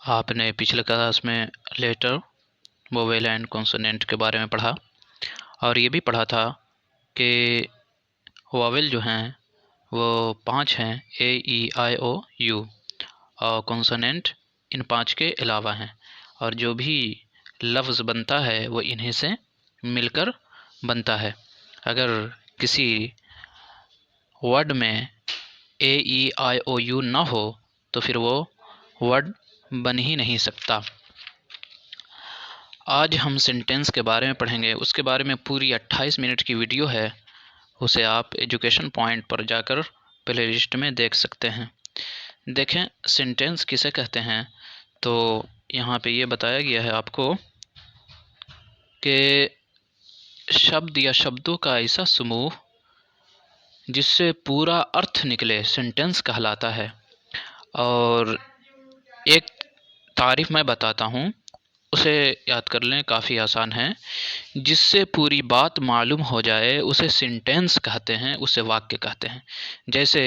आपने पिछले क्लास में लेटर, वोवेल एंड कॉन्सोनेंट के बारे में पढ़ा और ये भी पढ़ा था कि वोवेल जो हैं वो 5 हैं, ए ई आई ओ यू, और कॉन्सोनेंट इन 5 के अलावा हैं, और जो भी लफ्ज़ बनता है वो इन्हीं से मिलकर बनता है। अगर किसी वर्ड में ए ई आई ओ यू ना हो तो फिर वो वर्ड बन ही नहीं सकता। आज हम सेंटेंस के बारे में पढ़ेंगे। उसके बारे में पूरी 28 मिनट की वीडियो है, उसे आप एजुकेशन पॉइंट पर जाकर प्ले लिस्ट में देख सकते हैं। देखें सेंटेंस किसे कहते हैं, तो यहाँ पे ये बताया गया है आपको कि शब्द या शब्दों का ऐसा समूह जिससे पूरा अर्थ निकले सेंटेंस कहलाता है। और एक तारीफ मैं बताता हूँ, उसे याद कर लें, काफ़ी आसान है। जिससे पूरी बात मालूम हो जाए उसे सेंटेंस कहते हैं, उसे वाक्य कहते हैं। जैसे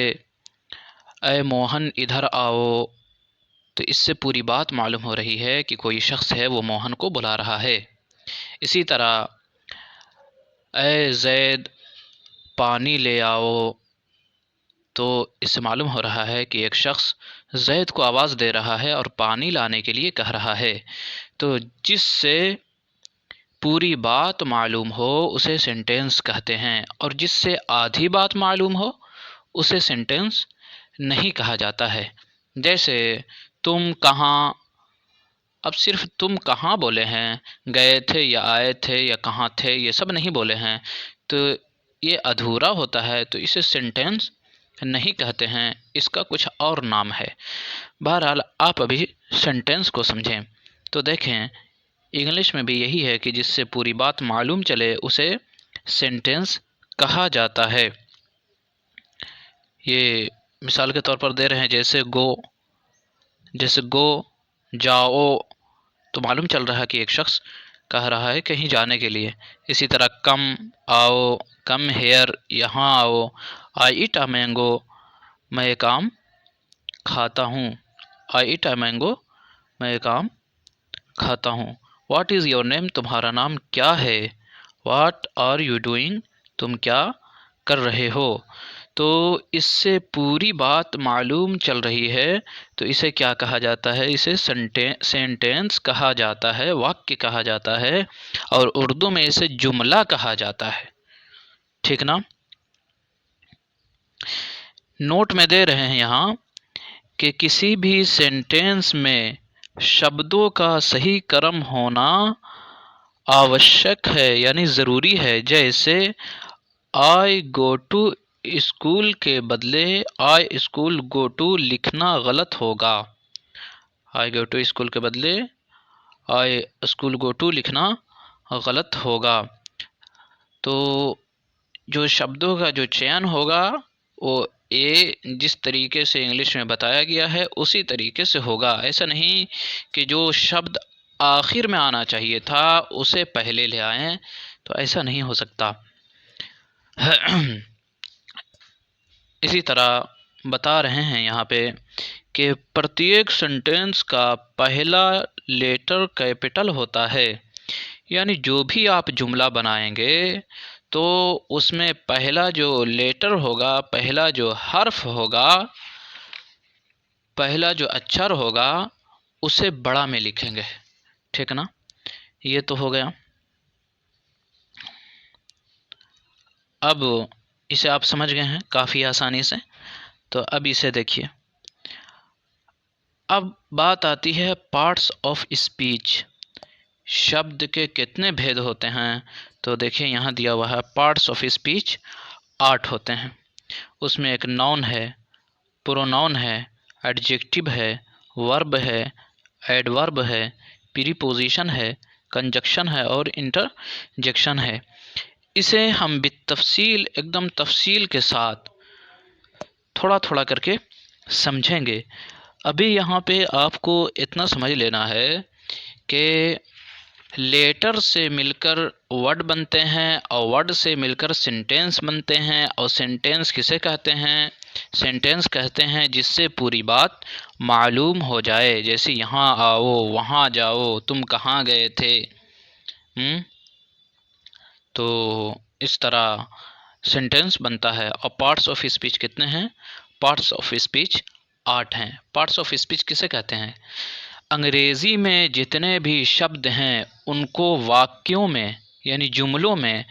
अय मोहन इधर आओ, तो इससे पूरी बात मालूम हो रही है कि कोई शख्स है वो मोहन को बुला रहा है। इसी तरह अय जैद पानी ले आओ, तो इससे मालूम हो रहा है कि एक शख्स जैद को आवाज़ दे रहा है और पानी लाने के लिए कह रहा है। तो जिससे पूरी बात मालूम हो उसे सेंटेंस कहते हैं, और जिससे आधी बात मालूम हो उसे सेंटेंस नहीं कहा जाता है। जैसे तुम कहाँ, अब सिर्फ तुम कहाँ बोले हैं, गए थे या आए थे या कहाँ थे, ये सब नहीं बोले हैं, तो ये अधूरा होता है, तो इसे सेंटेंस नहीं कहते हैं, इसका कुछ और नाम है। बहरहाल आप अभी सेंटेंस को समझें। तो देखें इंग्लिश में भी यही है कि जिससे पूरी बात मालूम चले उसे सेंटेंस कहा जाता है। ये मिसाल के तौर पर दे रहे हैं, जैसे गो जाओ, तो मालूम चल रहा है कि एक शख्स कह रहा है कहीं जाने के लिए। इसी तरह कम आओ, कम हेयर, यहाँ आओ। आई ईट अ मैंगो, मैं एक आम खाता हूँ। आई ईट अ मैंगो, मैं एक आम खाता हूँ। वाट इज़ योर नेम, तुम्हारा नाम क्या है। वाट आर यू डूइंग, तुम क्या कर रहे हो। तो इससे पूरी बात मालूम चल रही है, तो इसे क्या कहा जाता है, इसे सेंटेंस कहा जाता है, वाक्य कहा जाता है, और उर्दू में इसे जुमला कहा जाता है। ठीक ना। नोट में दे रहे हैं यहाँ कि किसी भी सेंटेंस में शब्दों का सही क्रम होना आवश्यक है, यानी ज़रूरी है। जैसे आई गो टू स्कूल के बदले आई स्कूल गो टू लिखना गलत होगा। आई गो टू स्कूल के बदले आई स्कूल गो टू लिखना गलत होगा। तो जो शब्दों का जो चयन होगा वो जिस तरीके से इंग्लिश में बताया गया है उसी तरीके से होगा। ऐसा नहीं कि जो शब्द आखिर में आना चाहिए था उसे पहले ले आएं, तो ऐसा नहीं हो सकता। इसी तरह बता रहे हैं यहाँ पे कि प्रत्येक सेंटेंस का पहला लेटर कैपिटल होता है, यानी जो भी आप जुमला बनाएंगे तो उसमें पहला जो लेटर होगा, पहला जो हर्फ होगा, पहला जो अक्षर होगा उसे बड़ा में लिखेंगे। ठीक ना। ये तो हो गया। अब इसे आप समझ गए हैं काफ़ी आसानी से, तो अब इसे देखिए। अब बात आती है पार्ट्स ऑफ स्पीच। शब्द के कितने भेद होते हैं, तो देखिए यहाँ दिया हुआ है पार्ट्स ऑफ स्पीच 8 होते हैं। उसमें एक नाउन है, प्रोनाउन है, एडजेक्टिव है, वर्ब है, एडवर्ब है, प्रीपोजिशन है, कंजक्शन है और इंटरजेक्शन है। इसे हम बितफसील, एकदम तफसील के साथ थोड़ा थोड़ा करके समझेंगे। अभी यहाँ पे आपको इतना समझ लेना है कि लेटर से मिलकर वर्ड बनते हैं और वर्ड से मिलकर सेंटेंस बनते हैं, और सेंटेंस किसे कहते हैं, सेंटेंस कहते हैं जिससे पूरी बात मालूम हो जाए, जैसे यहाँ आओ, वहाँ जाओ, तुम कहाँ गए थे। तो इस तरह सेंटेंस बनता है। और पार्ट्स ऑफ स्पीच कितने हैं? पार्ट्स ऑफ स्पीच 8 हैं। पार्ट्स ऑफ स्पीच किसे कहते हैं? अंग्रेज़ी में जितने भी शब्द हैं उनको वाक्यों में यानी जुमलों में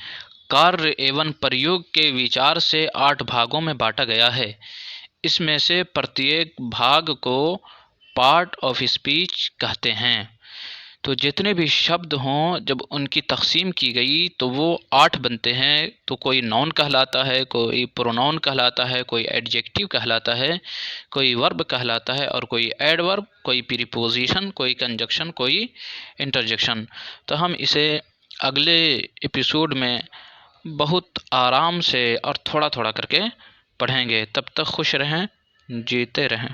कार्य एवं प्रयोग के विचार से 8 भागों में बांटा गया है। इसमें से प्रत्येक भाग को पार्ट ऑफ स्पीच कहते हैं। तो जितने भी शब्द हों जब उनकी तक़सीम की गई तो वो 8 बनते हैं। तो कोई नाउन कहलाता है, कोई प्रोनाउन कहलाता है, कोई एडजेक्टिव कहलाता है, कोई वर्ब कहलाता है और कोई एडवर्ब, कोई प्रीपोजिशन, कोई कंजक्शन, कोई इंटरजेक्शन। तो हम इसे अगले एपिसोड में बहुत आराम से और थोड़ा थोड़ा करके पढ़ेंगे। तब तक खुश रहें, जीते रहें।